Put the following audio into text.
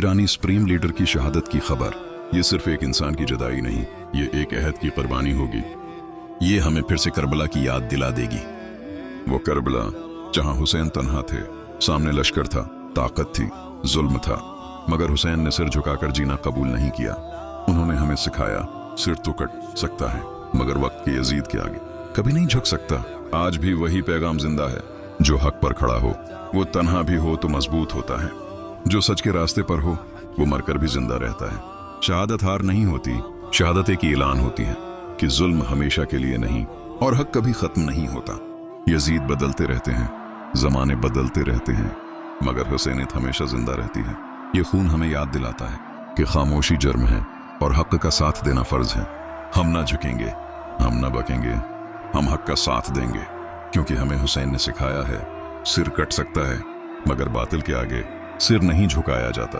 ईरानी supreme leader की शहादत की खबर। ये सिर्फ एक इंसान की जुदाई नहीं, ये एक अहद की कुर्बानी होगी। ये हमें फिर से करबला की याद दिला देगी। वो करबला जहां हुसैन तन्हा थे, सामने लश्कर था, ताकत थी, जुल्म था, मगर हुसैन ने सिर झुकाकर जीना कबूल नहीं किया। उन्होंने हमें सिखाया, सिर तो कट सकता है मगर वक्त के यजीद के आगे कभी नहीं झुक सकता। आज भी वही पैगाम जिंदा है, जो हक पर खड़ा हो वो तन्हा भी हो तो मजबूत होता है, जो सच के रास्ते पर हो वो मरकर भी जिंदा रहता है। शहादत हार नहीं होती, शहादत एक ऐलान होती है कि जुल्म हमेशा के लिए नहीं और हक कभी खत्म नहीं होता। यजीद बदलते रहते हैं, जमाने बदलते रहते हैं, मगर हुसैनियत हमेशा जिंदा रहती है। ये खून हमें याद दिलाता है कि खामोशी जुर्म है और हक का साथ देना फर्ज है। हम ना झुकेंगे, हम ना बकेंगे, हम हक का साथ देंगे, क्योंकि हमें हुसैन ने सिखाया है, सिर कट सकता है मगर बातिल के आगे सिर नहीं झुकाया जाता।